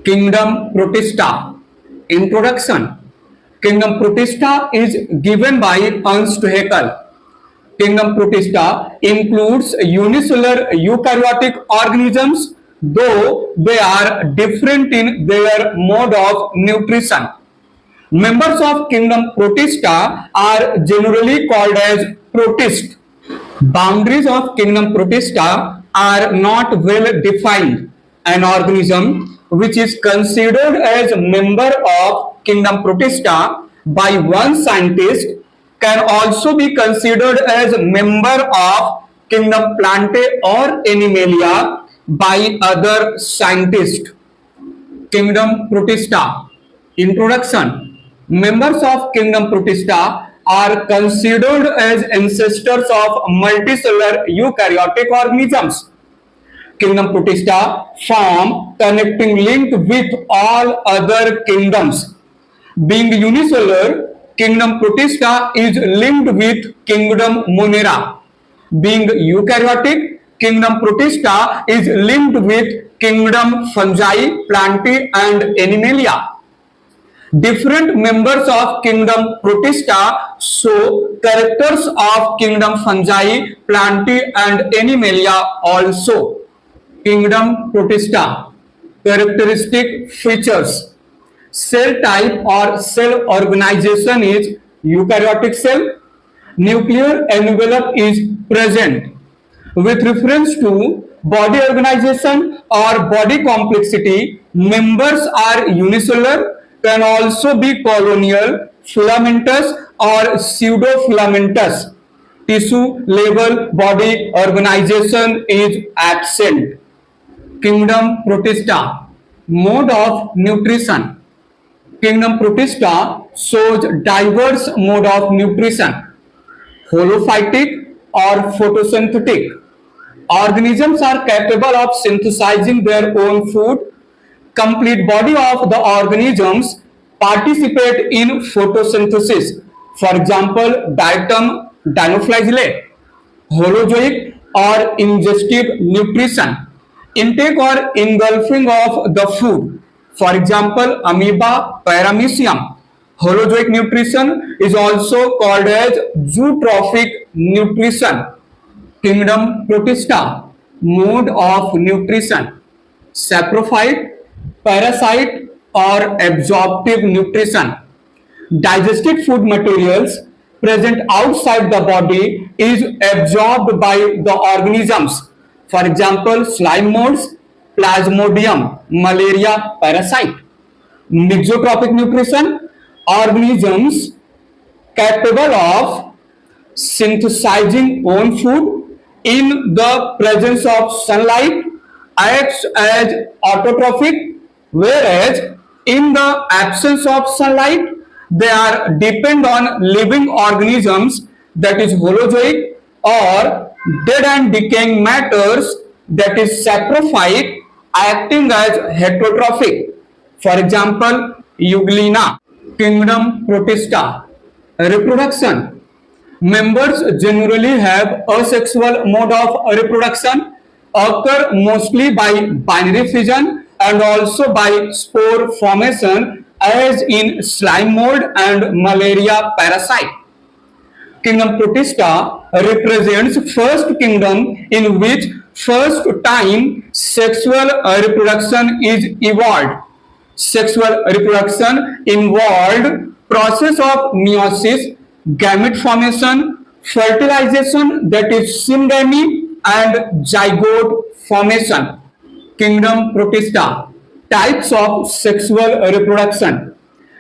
Kingdom Protista. Introduction. Kingdom Protista is given by Ernst Haeckel. Kingdom Protista includes unicellular eukaryotic organisms, though they are different in their mode of nutrition. Members of Kingdom Protista are generally called as protists. Boundaries of Kingdom Protista are not well defined. An organism which is considered as a member of Kingdom Protista by one scientist can also be considered as a member of Kingdom Plantae or Animalia by other scientists. Kingdom Protista. Introduction. Members of Kingdom Protista are considered as ancestors of multicellular eukaryotic organisms. Kingdom Protista form connecting link with all other kingdoms. Being unicellular, Kingdom Protista is linked with Kingdom Monera. Being eukaryotic, Kingdom Protista is linked with Kingdom Fungi, Plantae and Animalia. Different members of Kingdom Protista show characters of Kingdom Fungi, Plantae and Animalia also. Kingdom Protista. Characteristic features. Cell type or cell organization is eukaryotic cell. Nuclear envelope is present. With reference to body organization or body complexity, members are unicellular, can also be colonial, filamentous or pseudofilamentous. Tissue level body organization is absent. Kingdom Protista. Mode of nutrition. Kingdom Protista shows diverse mode of nutrition. Holophytic or photosynthetic. Organisms are capable of synthesizing their own food. Complete body of the organisms participate in photosynthesis. For example, diatom, dinoflagellate. Holozoic or ingestive nutrition. Intake or engulfing of the food. For example, amoeba, paramecium. Holozoic nutrition is also called as zootrophic nutrition. Kingdom Protista. Mode of nutrition. Saprophyte, parasite or absorptive nutrition. Digested food materials present outside the body is absorbed by the organisms. For example, slime molds, plasmodium, malaria parasite. Mixotropic nutrition, organisms capable of synthesizing own food in the presence of sunlight acts as autotrophic, whereas in the absence of sunlight they are depend on living organisms, that is holozoic, or dead and decaying matters, that is saprophyte, acting as heterotrophic. For example, Euglena. Kingdom Protista. Reproduction. Members generally have asexual mode of reproduction, occur mostly by binary fission and also by spore formation as in slime mold and malaria parasite. Kingdom Protista represents first kingdom in which first time sexual reproduction is evolved. Sexual reproduction involved process of meiosis, gamete formation, fertilization, that is syngamy, and zygote formation. Kingdom Protista. Types of sexual reproduction.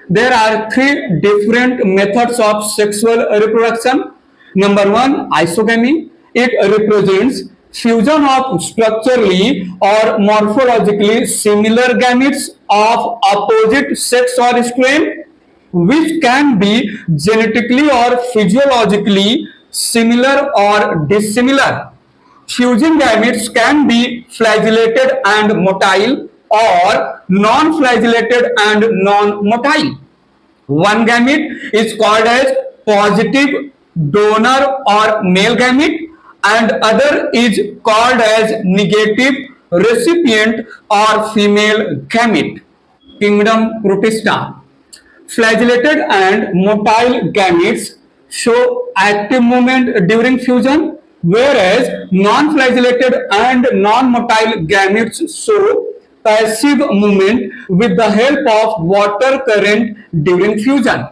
There are three different methods of sexual reproduction. Number one, isogamy. It represents fusion of structurally or morphologically similar gametes of opposite sex or strain, which can be genetically or physiologically similar or dissimilar. Fusing gametes can be flagellated and motile or non-flagellated and non-motile. One gamete is called as positive donor or male gamete, and other is called as negative recipient or female gamete. Kingdom Protista. Flagellated and motile gametes show active movement during fusion, whereas non-flagellated and non-motile gametes show passive movement with the help of water current during fusion.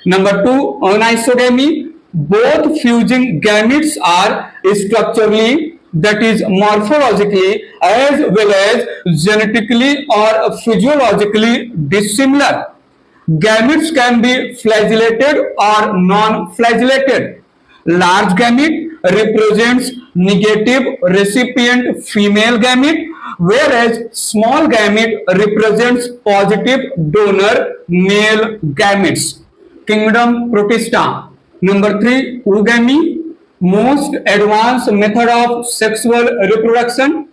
Number two, anisogamy. Both fusing gametes are structurally, that is morphologically, as well as genetically or physiologically dissimilar. Gametes can be flagellated or non-flagellated. Large gamete represents negative recipient female gamete, whereas small gamete represents positive donor male gametes. Kingdom Protista. Number three, oogamy, most advanced method of sexual reproduction.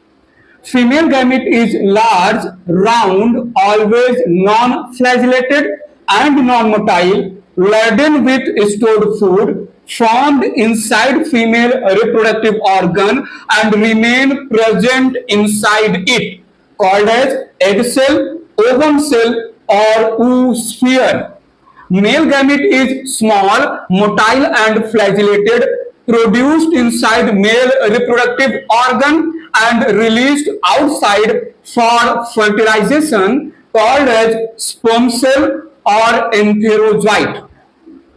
Female gamete is large, round, always non-flagellated and non-motile, laden with stored food, formed inside female reproductive organ and remain present inside it, called as egg cell, ovum cell or oosphere. Male gamete is small, motile and flagellated, produced inside male reproductive organ and released outside for fertilization, called as sperm cell or enterozoite.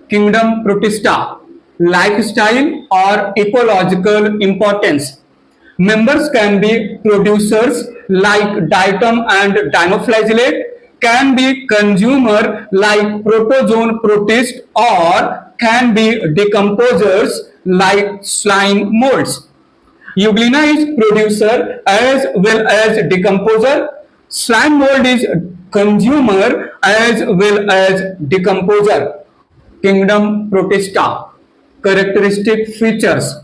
Kingdom Protista. Lifestyle or ecological importance. Members can be producers like diatom and dinoflagellate, can be consumer like protozoan protist, or can be decomposers like slime molds. Euglena is producer as well as decomposer. Slime mold is consumer as well as decomposer. Kingdom Protista. Characteristic features.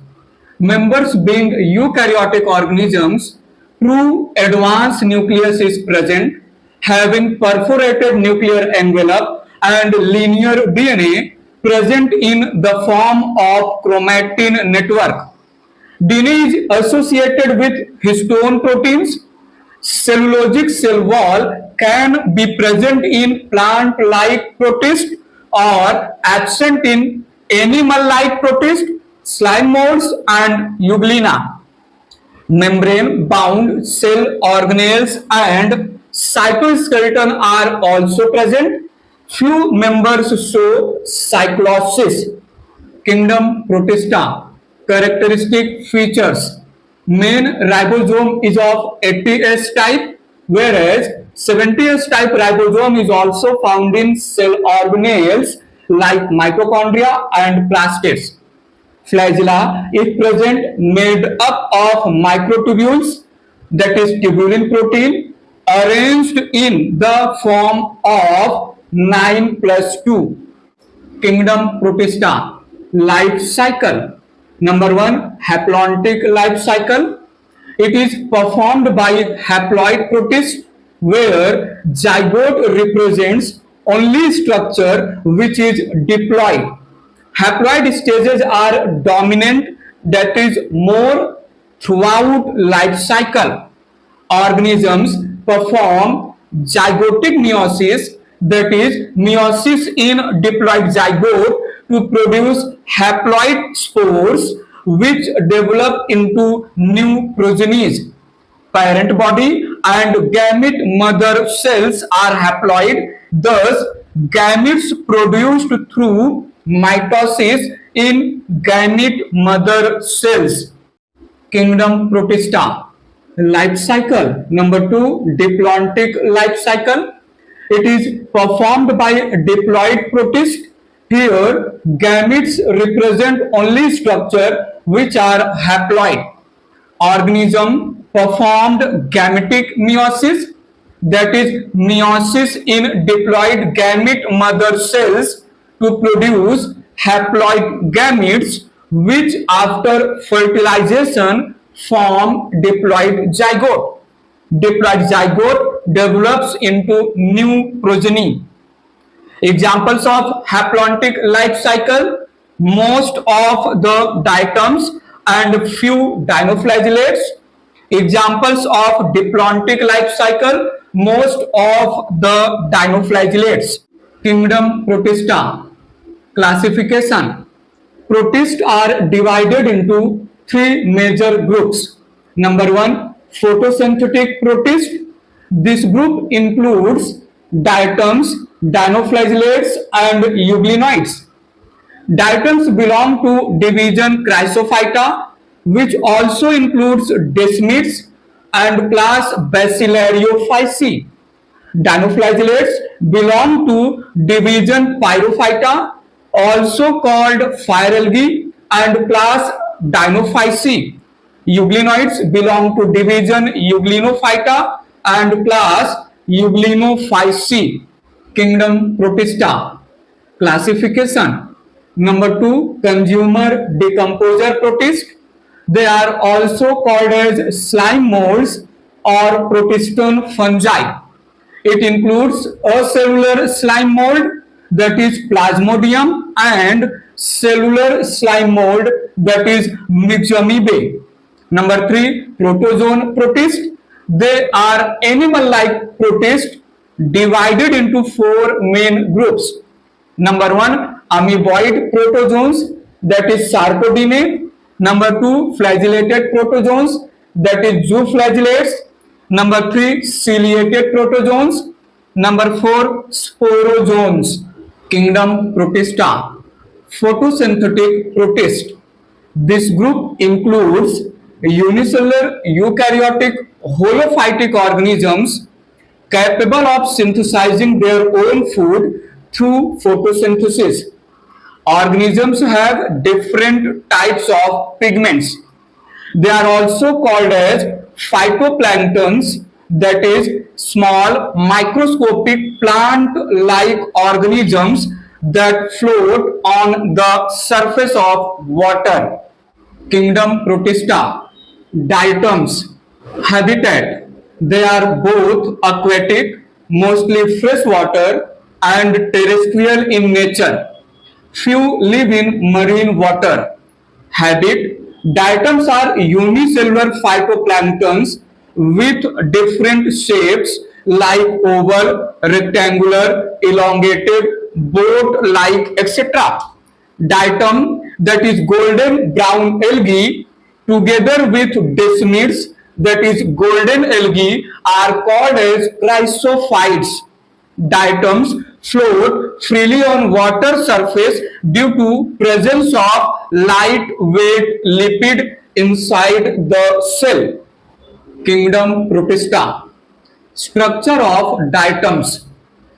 Members being eukaryotic organisms, true advanced nucleus is present, having perforated nuclear envelope and linear DNA present in the form of chromatin network. DNA is associated with histone proteins. Cellulosic cell wall can be present in plant-like protist or absent in animal-like protist, slime molds and euglena. Membrane-bound cell organelles and cytoskeleton are also present. Few members show cyclosis. Kingdom Protista. Characteristic features. Main ribosome is of 80S type, whereas 70S type ribosome is also found in cell organelles like mitochondria and plastids. Flagella is present, made up of microtubules, that is tubulin protein, arranged in the form of 9+2. Kingdom Protista. Life cycle. Number one, haplontic life cycle. It is performed by haploid protist, where zygote represents only structure which is diploid. Haploid stages are dominant, that is more throughout life cycle. Organisms perform zygotic meiosis, that is meiosis in diploid zygote, to produce haploid spores which develop into new progenies. Parent body and gamete mother cells are haploid, thus gametes produced through mitosis in gamete mother cells. Kingdom Protista. Life cycle. Number two, diplontic life cycle. It is performed by diploid protist. Here, gametes represent only structure which are haploid. Organism performed gametic meiosis, that is meiosis in diploid gamete mother cells, to produce haploid gametes which after fertilization form diploid zygote. Diploid zygote develops into new progeny. Examples of haplontic life cycle: most of the diatoms and few dinoflagellates, Examples of diplontic life cycle, most of the dinoflagellates. Kingdom Protista. Classification. Protists are divided into three major groups. Number one, photosynthetic protist. This group includes diatoms, dinoflagellates, and euglenoids. Diatoms belong to division Chrysophyta, which also includes desmids and class Bacillariophyceae. Dinoflagellates belong to division Pyrophyta, also called fire algae, and class Dinophyceae. Euglenoids belong to division Euglenophyta and class Euglenophyceae. Kingdom Protista. Classification. Number two, consumer decomposer protist. They are also called as slime molds or protistone fungi. It includes a cellular slime mold, that is Plasmodium, and cellular slime mold, that is Myxamoeba. Number three, protozoan protist. They are animal-like protists divided into four main groups. Number one, amoeboid protozoans, that is Sarcodinae. Number two, flagellated protozoans, that is zooflagellates. Number three, ciliated protozoans. Number four, sporozoans. Kingdom Protista. Photosynthetic protist. This group includes unicellular eukaryotic holophytic organisms capable of synthesizing their own food through photosynthesis. Organisms have different types of pigments. They are also called as phytoplanktons, that is small microscopic plant-like organisms that float on the surface of water. Kingdom Protista. Diatoms. Habitat. They are both aquatic, mostly freshwater, and terrestrial in nature. Few live in marine water. Habit. Diatoms are unicellular phytoplanktons with different shapes like oval, rectangular, elongated, boat-like, etc. Diatom, that is golden brown algae, together with desmids, that is golden algae, are called as chrysophytes. Diatoms float freely on water surface due to presence of lightweight lipid inside the cell. Kingdom Protista. Structure of diatoms.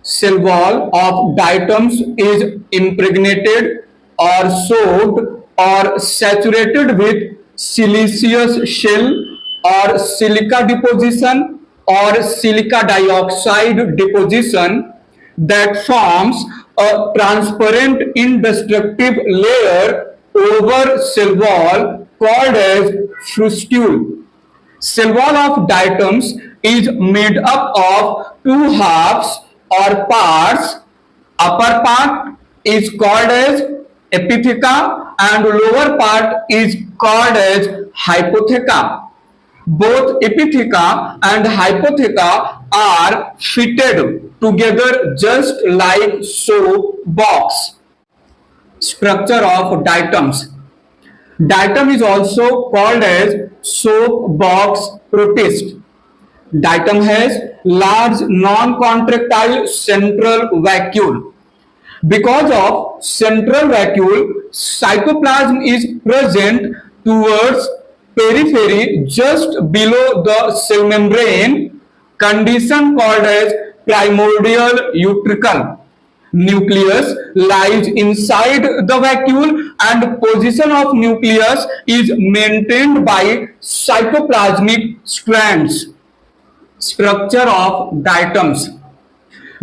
Cell wall of diatoms is impregnated or soaked or saturated with siliceous shell or silica deposition or silica dioxide deposition that forms a transparent indestructible layer over cell wall called as frustule. Cell wall of diatoms is made up of two halves or parts. Upper part is called as epitheca and lower part is called as hypotheca. Both epitheca and hypotheca are fitted together just like soap box. Structure of diatoms. Diatom is also called as soap box protist. Diatom has large non-contractile central vacuole. Because of central vacuole, cytoplasm is present towards periphery just below the cell membrane, condition called as primordial utricle. Nucleus lies inside the vacuole and position of nucleus is maintained by cytoplasmic strands. Structure of diatoms.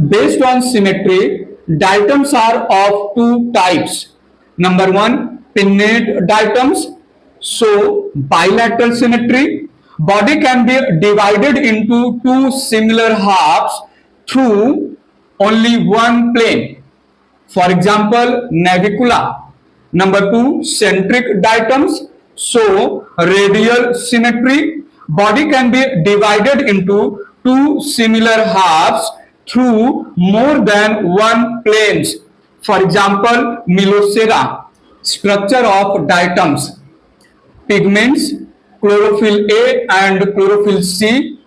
Based on symmetry, diatoms are of two types. Number one, pinnate diatoms. So, bilateral symmetry. Body can be divided into two similar halves through only one plane. For example, navicula. Number two, centric diatoms. So, radial symmetry. Body can be divided into two similar halves through more than one planes. For example, Milocera. Structure of diatoms. Pigments, chlorophyll A and chlorophyll C,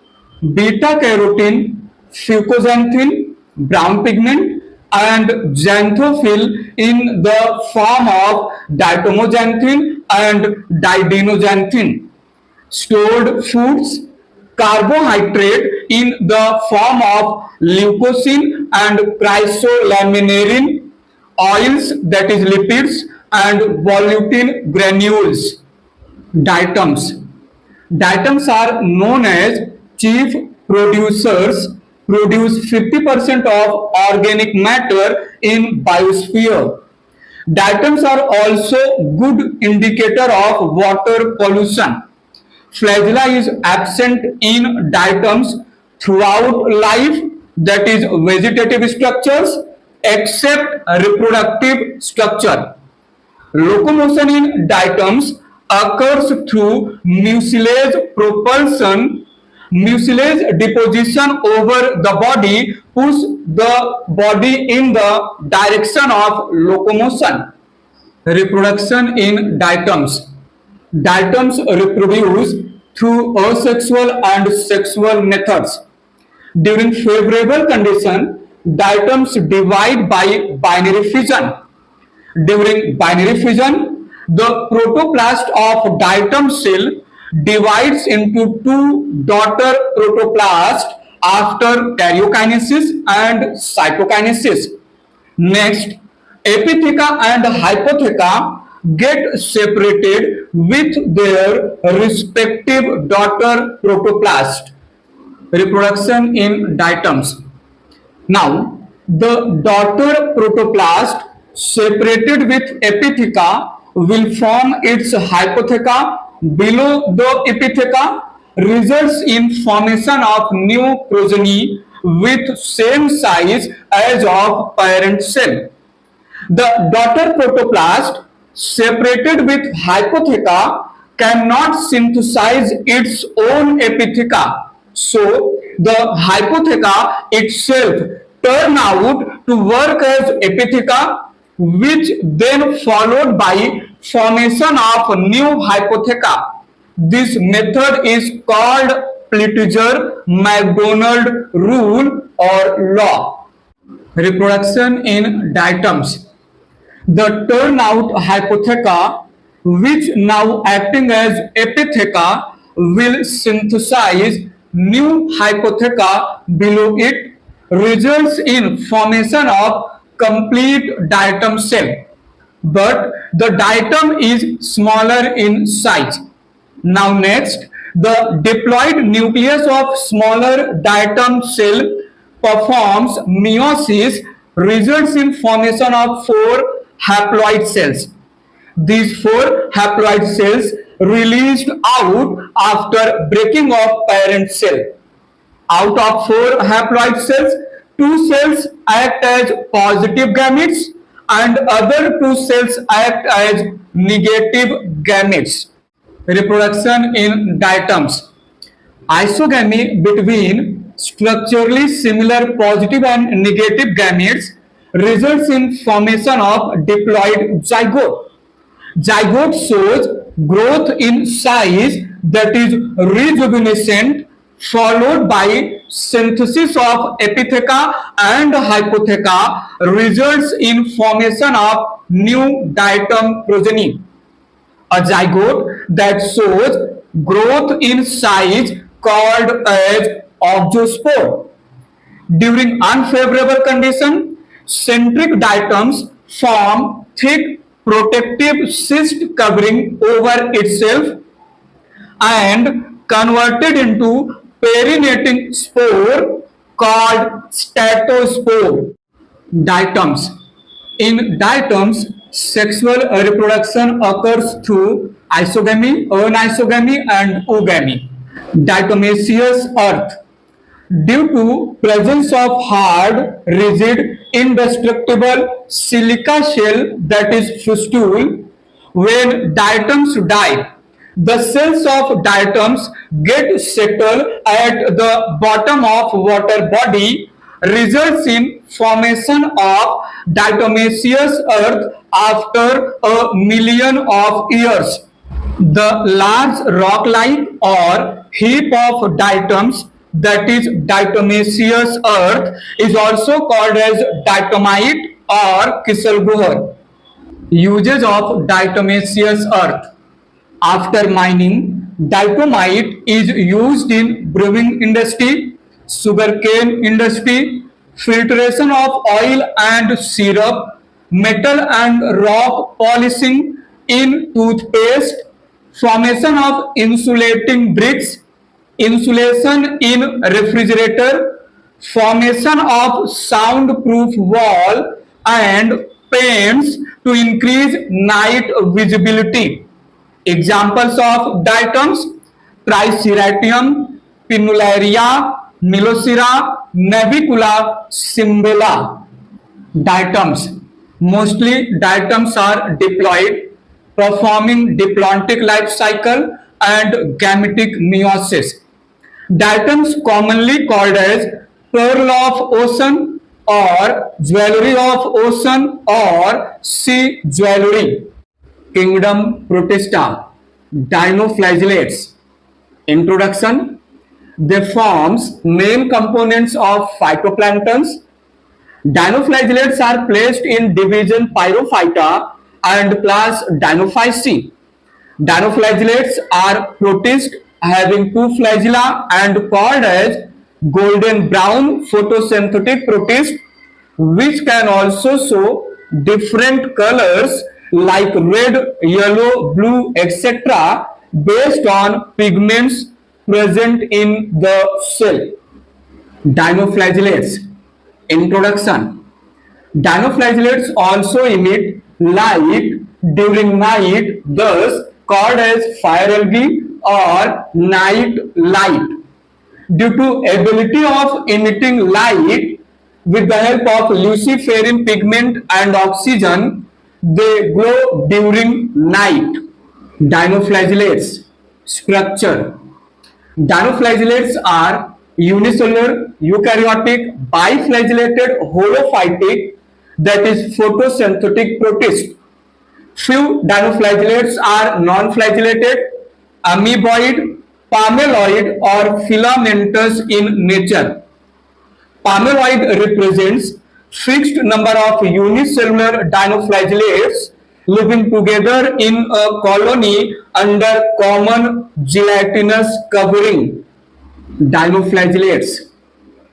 beta carotene, fucoxanthin, brown pigment, and xanthophyll in the form of diatomoxanthin and didenogxanthin. Stored foods, carbohydrate in the form of leucocene and chrysolaminarin, oils, that is lipids, and volutin granules. Diatoms. Diatoms are known as chief producers, produce 50% of organic matter in biosphere. Diatoms are also good indicator of water pollution. Flagella is absent in diatoms throughout life, that is vegetative structures, except reproductive structure. Locomotion in diatoms occurs through mucilage propulsion. Mucilage deposition over the body push the body in the direction of locomotion. Reproduction in diatoms. Diatoms reproduce through asexual and sexual methods. During favorable condition, diatoms divide by binary fission. During binary fission, the protoplast of diatom cell divides into two daughter protoplasts after karyokinesis and cytokinesis. Next, epitheca and hypotheca get separated with their respective daughter protoplast. Reproduction in diatoms. Now, the daughter protoplast separated with epitheca will form its hypotheca below the epitheca, results in formation of new progeny with same size as of parent cell. The daughter protoplast separated with hypotheca cannot synthesize its own epitheca. So the hypotheca itself turn out to work as epitheca, which then followed by formation of new hypotheca. This method is called Plitziger-MacDonald rule or law. Reproduction in diatoms. The turnout hypotheca, which now acting as epitheca, will synthesize new hypotheca below it, results in formation of complete diatom cell. But the diatom is smaller in size. Now next, the diploid nucleus of smaller diatom cell performs meiosis, results in formation of 4 haploid cells. These 4 haploid cells released out after breaking of parent cell. Out of 4 haploid cells, 2 cells act as positive gametes and other 2 cells act as negative gametes. Reproduction in diatoms. Isogamy between structurally similar positive and negative gametes results in formation of diploid zygote. Zygote shows growth in size, that is rejuvenescent, followed by synthesis of epitheca and hypotheca, results in formation of new diatom progeny. A zygote that shows growth in size called as oxospore. During unfavorable condition, centric diatoms form thick protective cyst covering over itself and converted into perinating spore called statospore. Diatoms. In diatoms, sexual reproduction occurs through isogamy, anisogamy, and oogamy. Diatomaceous earth. Due to presence of hard, rigid, indestructible silica shell, that is fustule, when diatoms die, The cells of diatoms get settled at the bottom of water body, results in formation of diatomaceous earth after a million of years. The large rock-like or heap of diatoms, that is diatomaceous earth, is also called as diatomite or Kisselguhr. Uses of diatomaceous earth. After mining, diatomite is used in brewing industry, sugarcane industry, filtration of oil and syrup, metal and rock polishing in toothpaste, formation of insulating bricks, insulation in refrigerator, formation of soundproof wall and paints to increase night visibility. Examples of diatoms: Triceratium, Pinularia, Milosira, Navicula, Cimbella. Diatoms. Mostly diatoms are diploid, performing diplontic life cycle and gametic meiosis. Diatoms commonly called as pearl of ocean or jewelry of ocean or sea jewelry. Kingdom Protista. Dinoflagellates. Introduction. They forms main components of phytoplanktons. Dinoflagellates are placed in division Pyrophyta and class Dinophyceae. Dinoflagellates are protists having two flagella and called as golden brown photosynthetic protist, which can also show different colors like red, yellow, blue, etc. based on pigments present in the cell. Dinoflagellates. Introduction. Dinoflagellates also emit light during night, thus called as fire algae or night light. Due to ability of emitting light with the help of luciferin pigment and oxygen, they glow during night. Dinoflagellates. Structure. Dinoflagellates are unicellular, eukaryotic, biflagellated, holophytic, that is photosynthetic protist. Few dinoflagellates are non-flagellated, amoeboid, palmelloid or filamentous in nature. Palmelloid represents fixed number of unicellular dinoflagellates living together in a colony under common gelatinous covering. Dinoflagellates.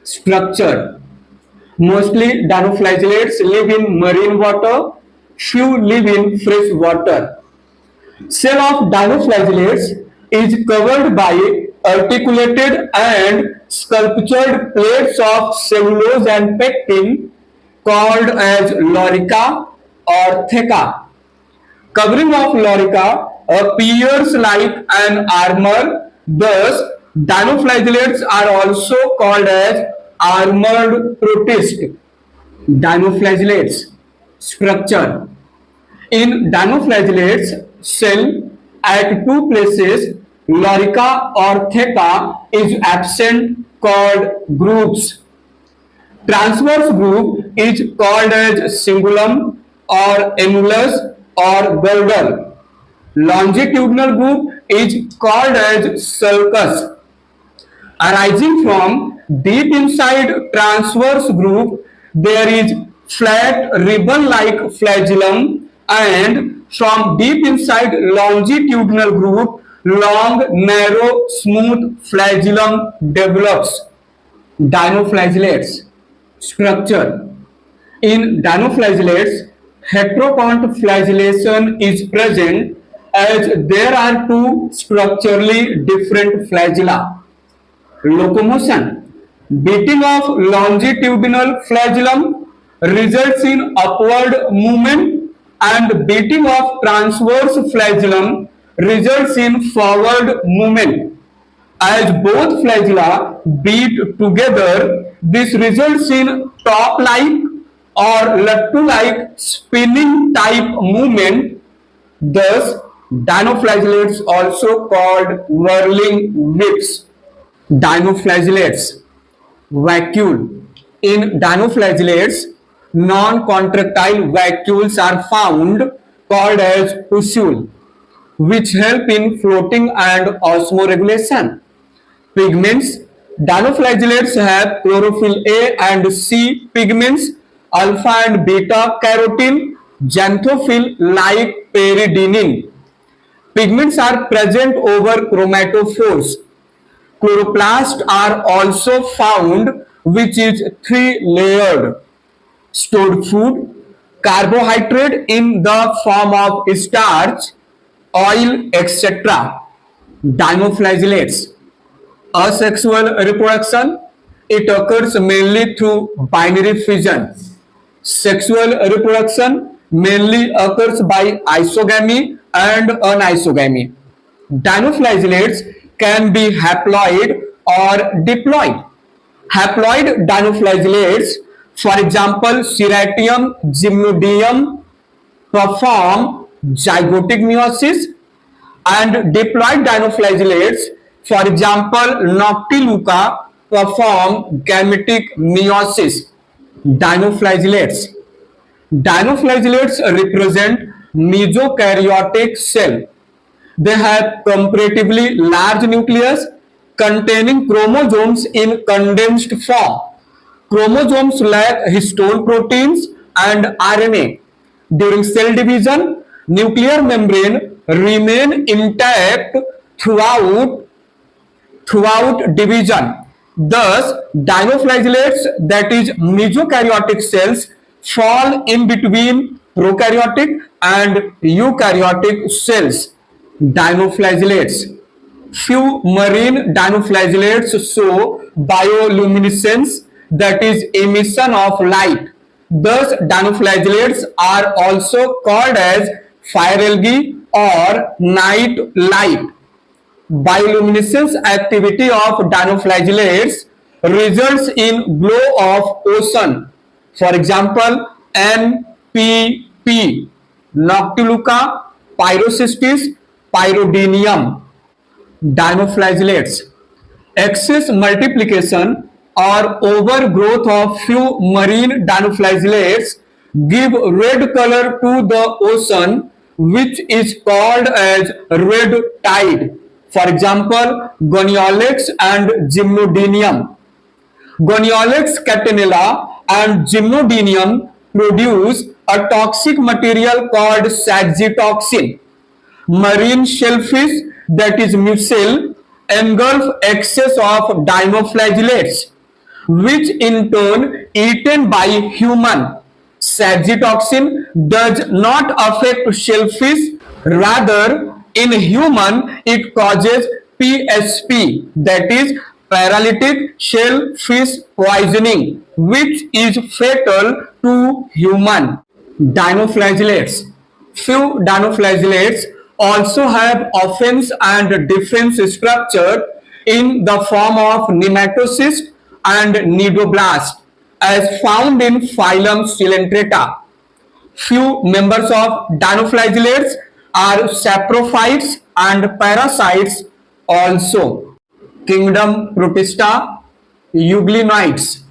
Structure. Mostly dinoflagellates live in marine water, few live in fresh water. Cell of dinoflagellates is covered by articulated and sculptured plates of cellulose and pectin called as lorica or theca. Covering of lorica appears like an armor, thus dinoflagellates are also called as armored protist. Dinoflagellates. Structure. In dinoflagellates cell at two places, lorica or theca is absent, called grooves. Transverse groove is called as cingulum or annulus or girdle. Longitudinal groove is called as sulcus. Arising from deep inside transverse groove, there is flat ribbon-like flagellum, and from deep inside longitudinal groove, long, narrow, smooth flagellum develops. Dinoflagellates. Structure. In dinoflagellates, heteropont flagellation is present as there are two structurally different flagella. Locomotion. Beating of longitudinal flagellum results in upward movement, and beating of transverse flagellum results in forward movement. As both flagella beat together, this results in top-like or lattu-like spinning type movement. Thus, Dinoflagellates also called whirling whips. Dinoflagellates. Vacuole. In dinoflagellates, non-contractile vacuoles are found called as pusule, which help in floating and osmoregulation. Pigments. Dinoflagellates have chlorophyll A and C pigments, alpha and beta carotene, xanthophyll like pyridinine. Pigments are present over chromatophores. Chloroplasts are also found, which is three-layered. Stored food, carbohydrate in the form of starch, oil, etc. Dinoflagellates. Asexual reproduction, it occurs mainly through binary fission. Sexual reproduction mainly occurs by isogamy and anisogamy. Dinoflagellates can be haploid or diploid. Haploid dinoflagellates, for example, Serratium gymnodium, perform zygotic meiosis, and diploid dinoflagellates, for example, Noctiluca, perform gametic meiosis. Dinoflagellates. Dinoflagellates represent mesokaryotic cell. They have comparatively large nucleus containing chromosomes in condensed form. Chromosomes lack histone proteins and RNA. During cell division, nuclear membrane remain intact throughout division. Thus, dinoflagellates, that is mesokaryotic cells, fall in between prokaryotic and eukaryotic cells. Dinoflagellates. Few marine dinoflagellates show bioluminescence, that is emission of light. Thus, dinoflagellates are also called as fire algae or night light. Bioluminescence activity of dinoflagellates results in glow of ocean. For example, NPP, Noctiluca, Pyrocystis, Pyrodinium. Dinoflagellates. Excess multiplication or overgrowth of few marine dinoflagellates give red color to the ocean, which is called as red tide. For example, Goniolax and Gymnodinium. Goniolax catenella and Gymnodinium produce a toxic material called saxitoxin. Marine shellfish, that is mussel, engulf excess of dinoflagellates, which in turn eaten by human. Saxitoxin does not affect shellfish, rather in human it causes PSP, that is paralytic shellfish poisoning, which is fatal to human. Dinoflagellates. Few dinoflagellates also have offense and defense structure in the form of nematocyst and nidoblast, as found in phylum Coelenterata. Few members of dinoflagellates are saprophytes and parasites also. Kingdom Protista, euglenoids.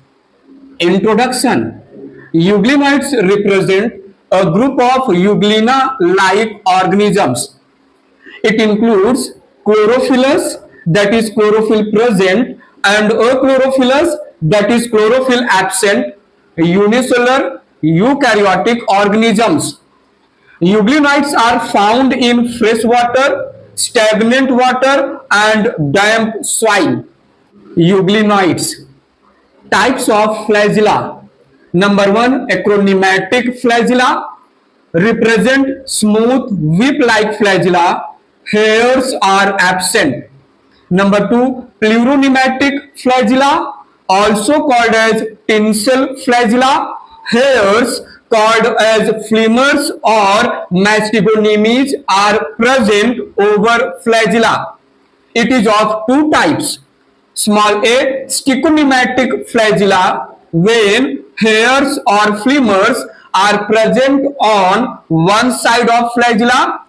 Introduction. Euglenoids represent a group of euglena-like organisms. It includes Chlorophyllus, that is chlorophyll present, and Achlorophyllus, that is chlorophyll absent, unicellular eukaryotic organisms. Euglenoids are found in freshwater, stagnant water, and damp soil. Euglenoids. Types of flagella. Number 1, acronematic flagella represent smooth whip-like flagella. Hairs are absent. Number 2, pleuronematic flagella, also called as tinsel flagella. Hairs called as flemurs or mastigonemes are present over flagella. It is of two types. Small a, stichonematic flagella, when hairs or flemurs are present on one side of flagella.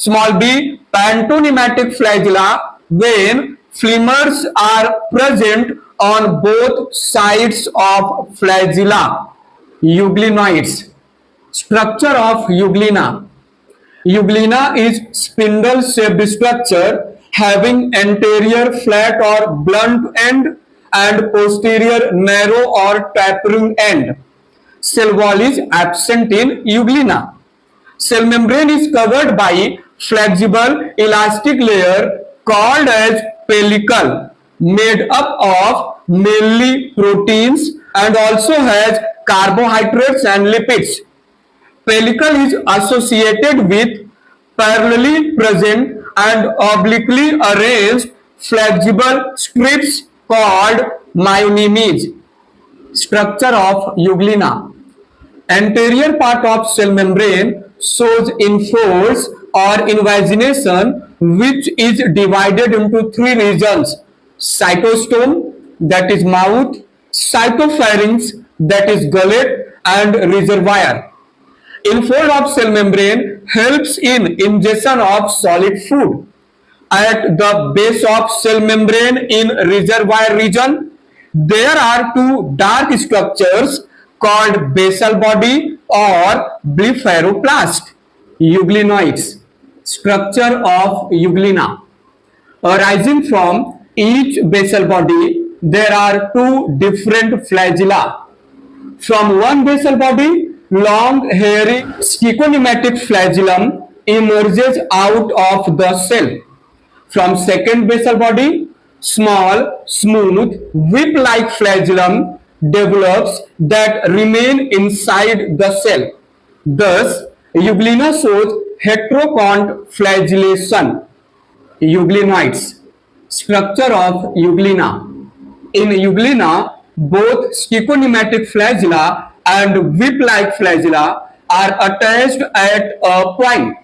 Small b, pantonymatic flagella, when femurs are present on both sides of flagella. Euglenoids. Structure of euglena. Euglena is spindle-shaped structure having anterior flat or blunt end and posterior narrow or tapering end. Cell wall is absent in euglena. Cell membrane is covered by flexible elastic layer called as pellicle, made up of mainly proteins and also has carbohydrates and lipids. Pellicle is associated with parallelly present and obliquely arranged flexible strips called myonemes. Structure of euglena. Anterior part of cell membrane shows infolds or invagination, which is divided into three regions: cytostome, that is mouth; cytopharynx, that is gullet; and reservoir. Infold of cell membrane helps in ingestion of solid food. At the base of cell membrane in reservoir region, there are two dark structures called basal body or blepharoplast. Euglenoids. Structure of euglena. Arising from each basal body, there are two different flagella. From one basal body, long, hairy, stichonymatic flagellum emerges out of the cell. From second basal body, small, smooth, whip-like flagellum develops that remain inside the cell. Thus, euglena shows heterocont flagellation. Euglenoids. Structure of euglena. In euglena, both stichonymatic flagella and whip-like flagella are attached at a point.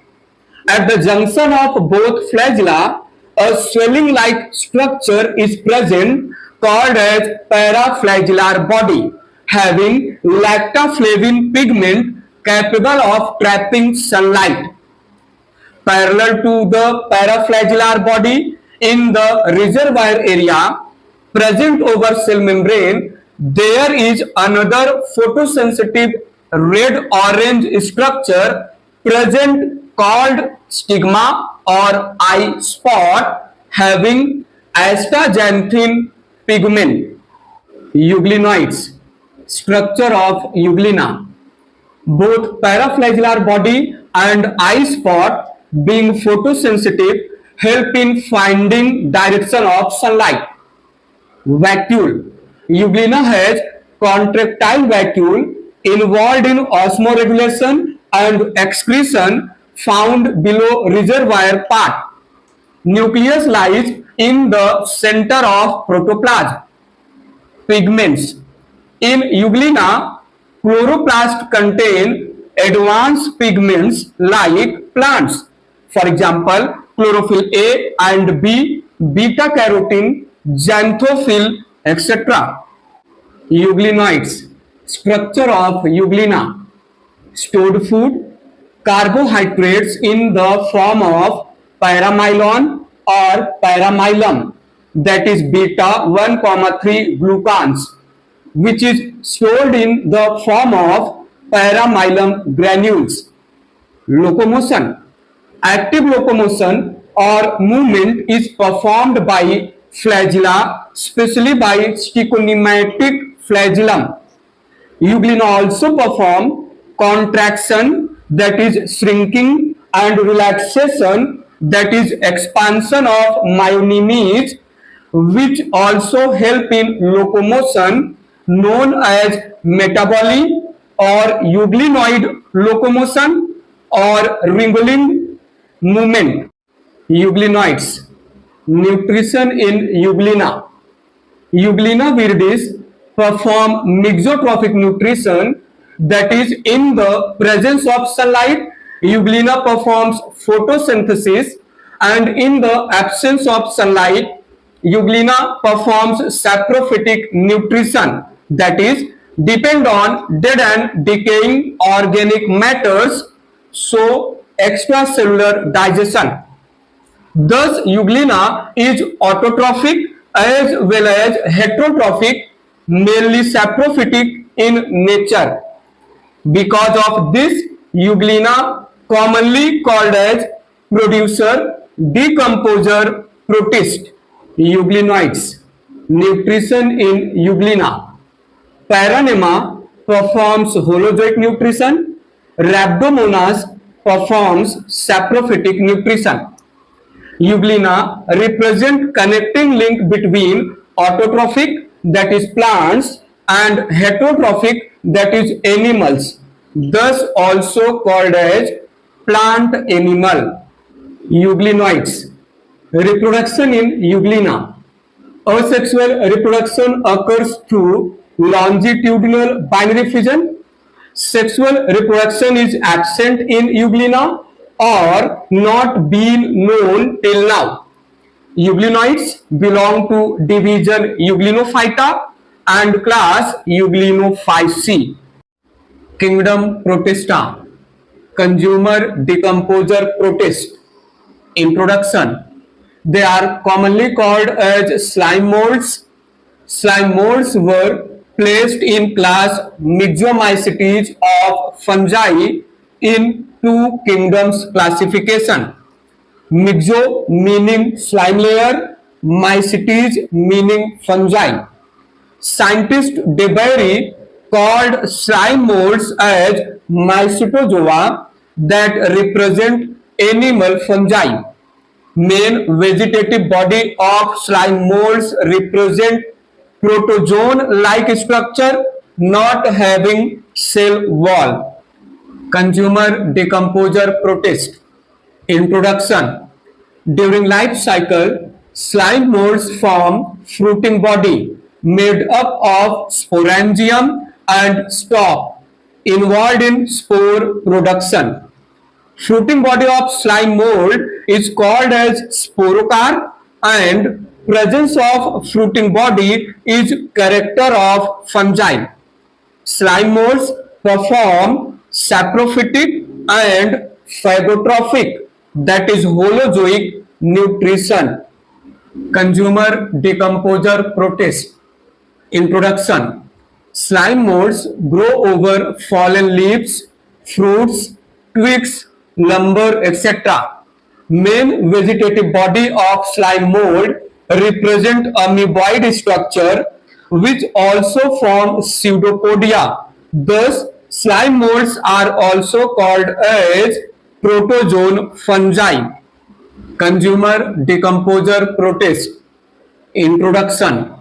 At the junction of both flagella, a swelling-like structure is present called as paraflagellar body, having lactaflavin pigment capable of trapping sunlight. Parallel to the paraflagellar body in the reservoir area present over cell membrane, there is another photosensitive red-orange structure present called stigma or eye spot having astaxanthin pigment. Euglenoids. Structure of euglena. Both paraflagellar body and eye spot, being photosensitive, help in finding direction of sunlight. Vacuole. Euglena has contractile vacuole involved in osmoregulation and excretion found below reservoir part. Nucleus lies in the center of protoplasm. Pigments. In euglena, chloroplast contain advanced pigments like plants. For example, chlorophyll A and B, beta carotene, xanthophyll, etc. Euglenoids. Structure of euglena. Stored food, carbohydrates in the form of pyramylon or pyramylum, that is beta 1,3 glucans, which is stored in the form of pyramylum granules. Locomotion. Active locomotion or movement is performed by flagella, especially by stichonymatic flagellum. Euglena also perform contraction, that is shrinking, and relaxation, that is expansion of myonemes, which also help in locomotion, known as metaboly or euglenoid locomotion or wriggling movement. Euglenoids. Nutrition in euglena. Euglena viridis perform mixotrophic nutrition, that is in the presence of sunlight, euglena performs photosynthesis, and in the absence of sunlight, euglena performs saprophytic nutrition, that is depend on dead and decaying organic matters. So extracellular digestion. Thus, Euglena is autotrophic as well as heterotrophic, mainly saprophytic in nature. Because of this, Euglena, commonly called as producer, decomposer, protist, euglenoids. Nutrition in Euglena. Paranema performs holozoic nutrition. Rhabdomonas performs saprophytic nutrition. Euglena represent connecting link between autotrophic, that is plants, and heterotrophic, that is animals, thus also called as plant animal. Euglenoids. Reproduction in Euglena. Asexual reproduction occurs through longitudinal binary fission. Sexual reproduction is absent in Euglena or not been known till now. Euglenoids belong to division Euglenophyta and class Euglenophyceae. Kingdom Protista. Consumer decomposer protist. Introduction. They are commonly called as slime molds. Slime molds were placed in class Myxomycetes of fungi in two kingdoms classification. Myxo meaning slime layer, mycetes meaning fungi. Scientist DeBary called slime molds as mycetozoa that represent animal fungi. Main vegetative body of slime molds represent protozoan-like structure not having cell wall. Consumer decomposer protist. Introduction. During life cycle, slime molds form fruiting body made up of sporangium and stalk involved in spore production. Fruiting body of slime mold is called as sporocarp, and presence of fruiting body is character of fungi. Slime molds perform saprophytic and phagotrophic, that is holozoic nutrition. Consumer decomposer protist. Introduction. Slime molds grow over fallen leaves, fruits, twigs, lumber, etc. Main vegetative body of slime mold represent amoeboid structure which also form pseudopodia. Thus, slime molds are also called as protozoan fungi. Consumer decomposer protist. Introduction.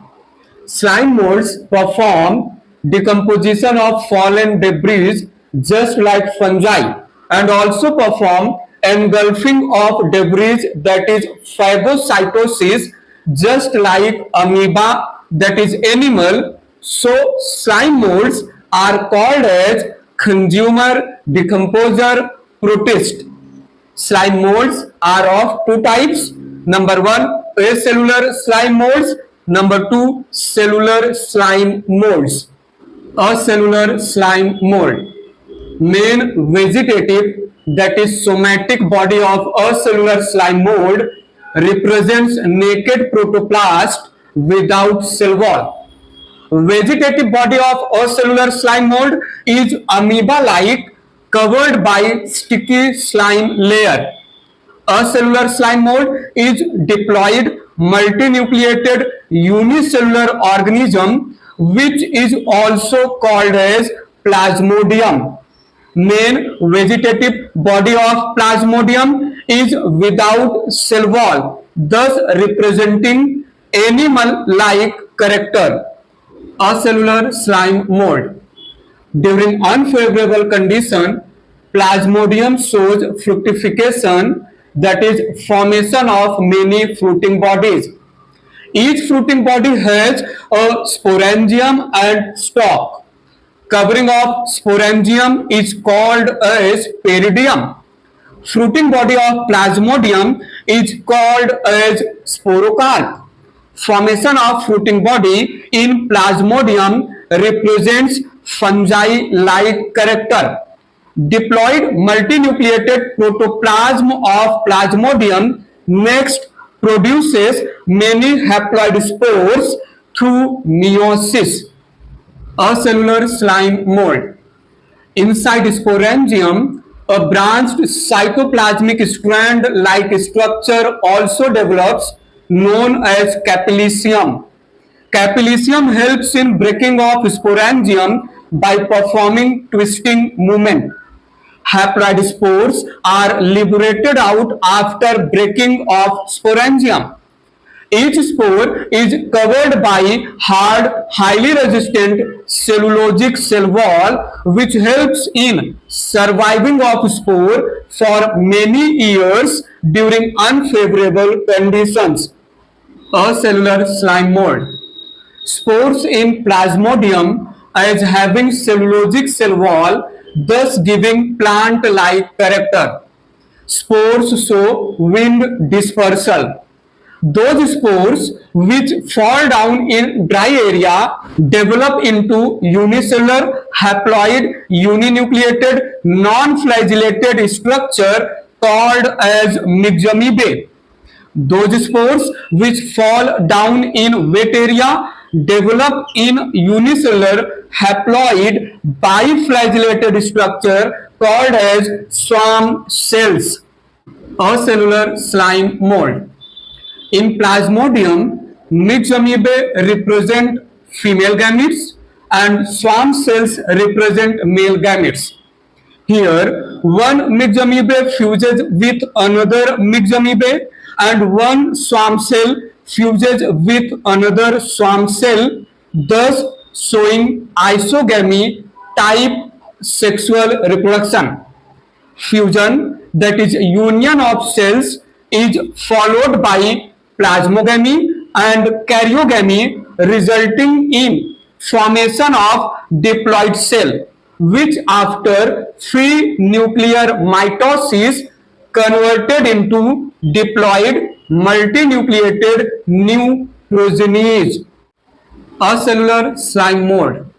Slime molds perform decomposition of fallen debris just like fungi and also perform engulfing of debris, that is phagocytosis, just like amoeba, that is animal. So slime molds are called as consumer decomposer protist. Slime molds are of two types. Number one, acellular slime molds. Number two, cellular slime molds. Acellular slime mold. Main vegetative, that is somatic body of acellular slime mold represents naked protoplast without cell wall. Vegetative body of acellular slime mold is amoeba-like, covered by sticky slime layer. Acellular slime mold is diploid, multinucleated unicellular organism which is also called as plasmodium. Main vegetative body of plasmodium is without cell wall, thus representing animal-like character. Acellular slime mold. During unfavorable condition, plasmodium shows fructification, that is formation of many fruiting bodies. Each fruiting body has a sporangium and stalk. Covering of sporangium is called as peridium. Fruiting body of plasmodium is called as sporocarp. Formation of fruiting body in plasmodium represents fungi-like character. Diploid multinucleated protoplasm of Plasmodium next produces many haploid spores through meiosis. Acellular slime mold. Inside sporangium, a branched cytoplasmic strand-like structure also develops known as capillicium. Capillicium helps in breaking of sporangium by performing twisting movement. Haploid spores are liberated out after breaking of sporangium. Each spore is covered by hard, highly resistant cellulosic cell wall, which helps in surviving of spore for many years during unfavorable conditions. Acellular slime mold. Spores in Plasmodium as having cellulosic cell wall, thus giving plant-like character. Spores show wind dispersal. Those spores which fall down in dry area develop into unicellular, haploid, uninucleated, non-flagellated structure called as myxamoeba. Those spores which fall down in wet area develop in unicellular, haploid, biflagellated structure called as swarm cells. Acellular slime mold. In Plasmodium, myxamoeba represent female gametes and swarm cells represent male gametes. Here, one myxamoeba fuses with another myxamoeba and one swarm cell fuses with another swarm cell, thus showing isogamy type sexual reproduction. Fusion, that is union of cells, is followed by plasmogamy and karyogamy, resulting in formation of diploid cell, which after free nuclear mitosis converted into diploid multinucleated new progenies. Acellular slime mold.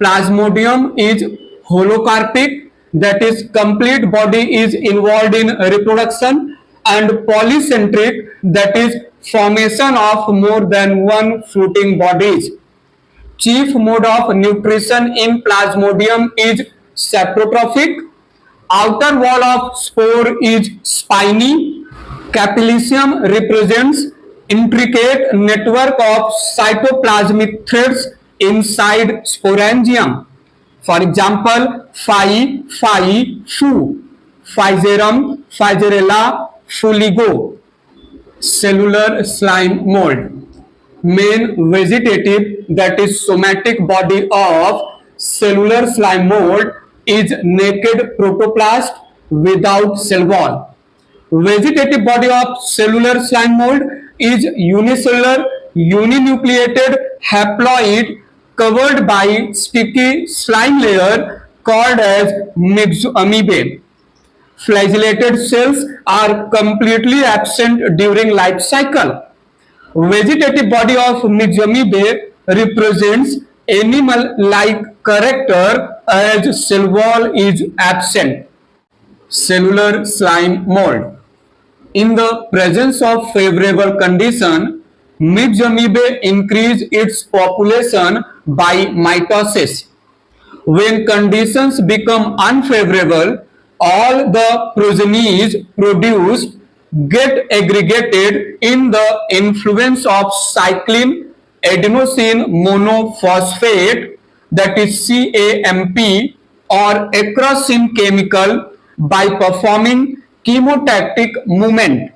Plasmodium is holocarpic, that is complete body is involved in reproduction, and polycentric, that is formation of more than one fruiting bodies. Chief mode of nutrition in Plasmodium is saprotrophic. Outer wall of spore is spiny. Capillicium represents intricate network of cytoplasmic threads inside sporangium. For example, Fu, Physarum, Physarella, Fuligo. Cellular slime mold. Main vegetative, that is somatic body of cellular slime mold is naked protoplast without cell wall. Vegetative body of cellular slime mold is unicellular, uninucleated, haploid, covered by sticky slime layer called as myxamoeba. Flagellated cells are completely absent during life cycle. Vegetative body of myxamoeba represents animal-like character as cell wall is absent. Cellular slime mold. In the presence of favorable condition, myxamoeba increase its population by mitosis. When conditions become unfavorable, all the progenies produced get aggregated in the influence of cyclin adenosine monophosphate, that is CAMP, or acrosin chemical by performing chemotactic movement.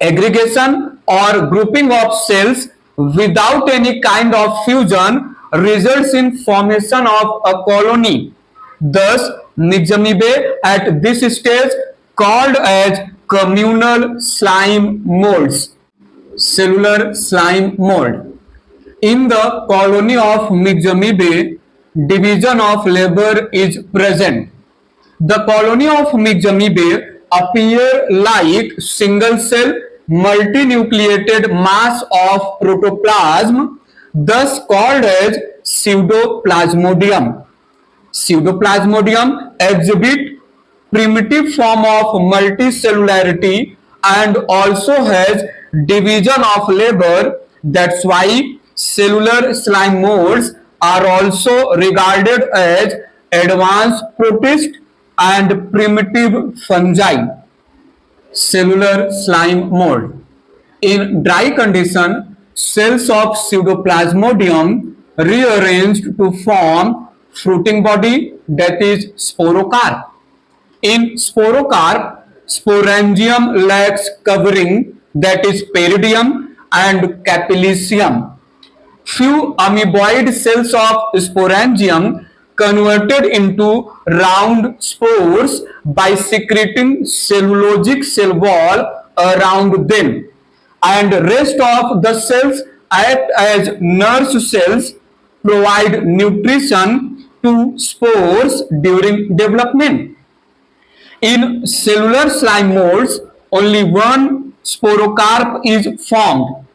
Aggregation or grouping of cells without any kind of fusion results in formation of a colony. Thus, myxamoeba at this stage called as communal slime molds. Cellular slime mold. In the colony of myxamoeba, division of labor is present. The colony of myxamoeba appear like single cell multinucleated mass of protoplasm, thus called as pseudoplasmodium. Pseudoplasmodium exhibit primitive form of multicellularity and also has division of labor. That's why cellular slime molds are also regarded as advanced protist and primitive fungi. Cellular slime mold. In dry condition, cells of Pseudoplasmodium rearranged to form fruiting body, that is sporocarp. In sporocarp, sporangium lacks covering, that is peridium and capricium. Few amoeboid cells of sporangium converted into round spores by secreting cellulosic cell wall around them, and rest of the cells act as nurse cells, provide nutrition to spores during development. In cellular slime molds, only one sporocarp is formed.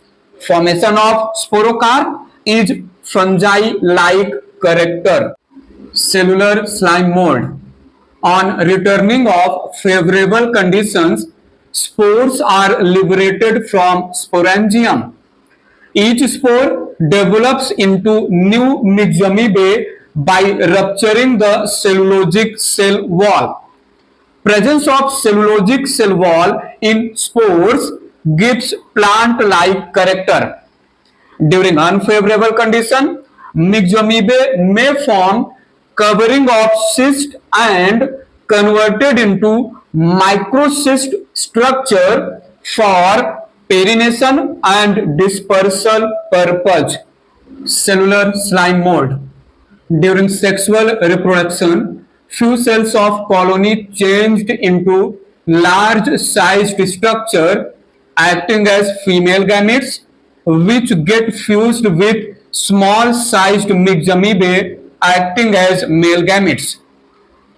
Formation of sporocarp is fungi-like character. Cellular slime mold. On returning of favorable conditions, spores are liberated from sporangium. Each spore develops into new myxomoeba by rupturing the cellulosic cell wall. Presence of cellulosic cell wall in spores gives plant-like character. During unfavorable condition, myxomoeba may form covering of cyst and converted into microcyst structure for perennation and dispersal purpose. Cellular slime mold. During sexual reproduction, few cells of colony changed into large-sized structure acting as female gametes, which get fused with small-sized myxomoeba acting as male gametes.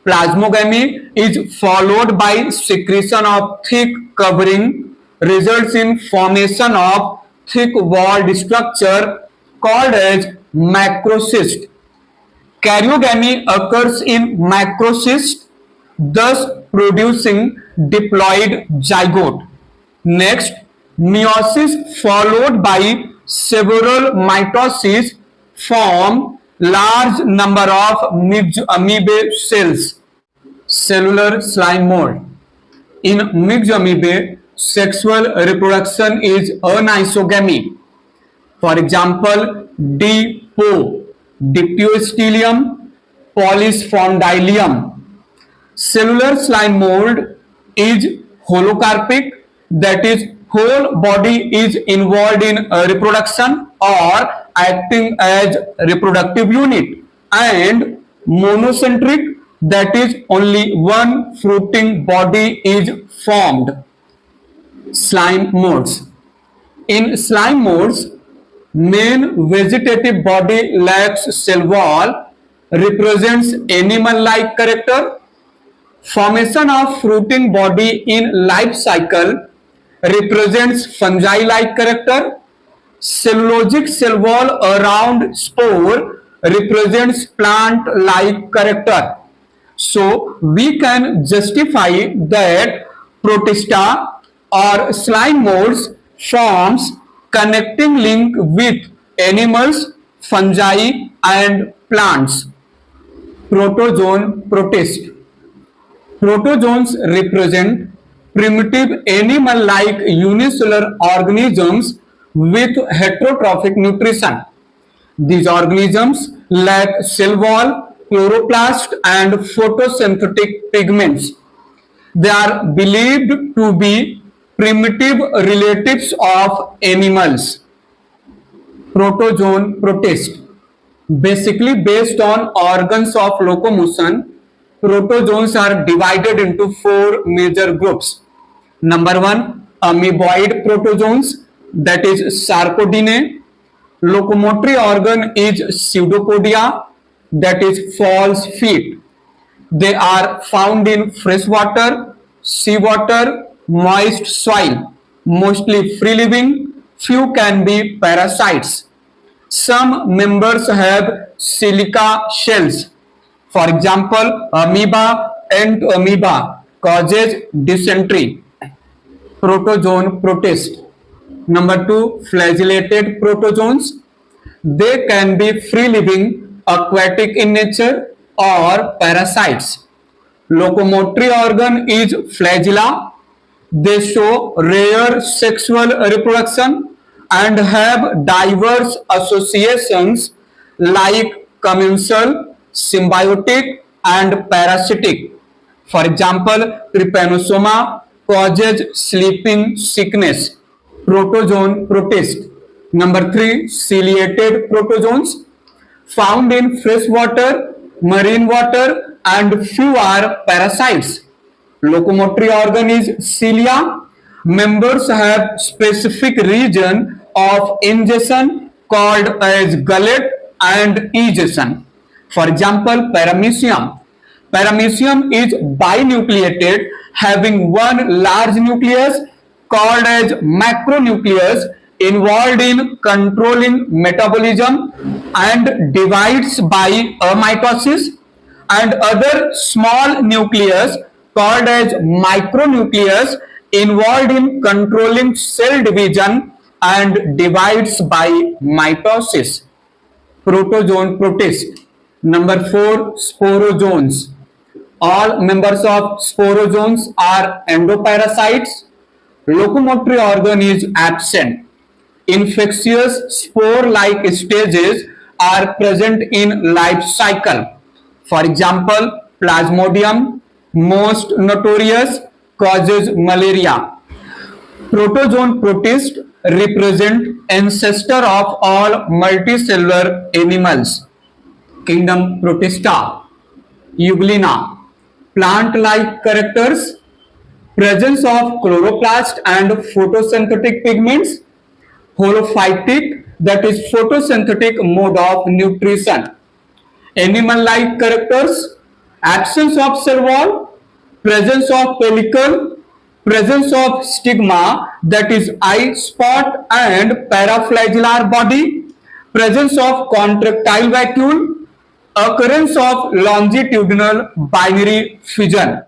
Plasmogamy is followed by secretion of thick covering, results in formation of thick walled structure called as macrocyst. Karyogamy occurs in macrocyst, thus producing diploid zygote. Next, meiosis followed by several mitoses form large number of myxomoeba cells. Cellular slime mold. In myxomoeba, sexual reproduction is anisogamy. For example, Diptyostelium, Polyspondylum. Cellular slime mold is holocarpic, that is, whole body is involved in reproduction or acting as reproductive unit, and monocentric, that is, only one fruiting body is formed. Slime molds. In slime molds, main vegetative body lacks cell wall, represents animal-like character. Formation of fruiting body in life cycle represents fungi-like character. Cellulosic cell wall around spore represents plant-like character. So we can justify that protista or slime molds forms connecting link with animals, fungi and plants. Protozoan protist. Protozoans represent primitive animal-like unicellular organisms with heterotrophic nutrition. These organisms lack cell wall, chloroplast and photosynthetic pigments. They are believed to be primitive relatives of animals. Protozoan protist. Basically based on organs of locomotion, protozoans are divided into four major groups. Number one, amoeboid protozoans, that is Sarcodinae. Locomotory organ is pseudopodia, that is false feet. They are found in freshwater, seawater, moist soil, mostly free living, few can be parasites. Some members have silica shells. For example, amoeba and amoeba causes dysentery. Protozoan protist. Number 2, flagellated protozoans. They can be free living, aquatic in nature, or parasites. Locomotory organ is flagella. They show rare sexual reproduction and have diverse associations like commensal, symbiotic, and parasitic. For example, trypanosoma causes sleeping sickness. Protozoan protist. Number 3, ciliated protozoans found in fresh water, marine water, and few are parasites. Locomotory organ is cilia. Members have specific region of ingestion called as gullet and egestion. For example, paramecium. Paramecium is binucleated, having one large nucleus called as macronucleus involved in controlling metabolism and divides by mitosis, and other small nucleus called as micronucleus involved in controlling cell division and divides by mitosis. Protozoan protist. Number 4, sporozoans. All members of sporozoans are endoparasites. Locomotory organ is absent. Infectious spore-like stages are present in life cycle. For example, Plasmodium, most notorious, causes malaria. Protozoan protist represent ancestor of all multicellular animals. Kingdom Protista. Euglena. Plant-like characters. Presence of chloroplast and photosynthetic pigments. Holophytic, that is photosynthetic mode of nutrition. Animal-like characters. Absence of cell wall. Presence of pellicle. Presence of stigma, that is eye spot and paraflagellar body. Presence of contractile vacuole. Occurrence of longitudinal binary fission.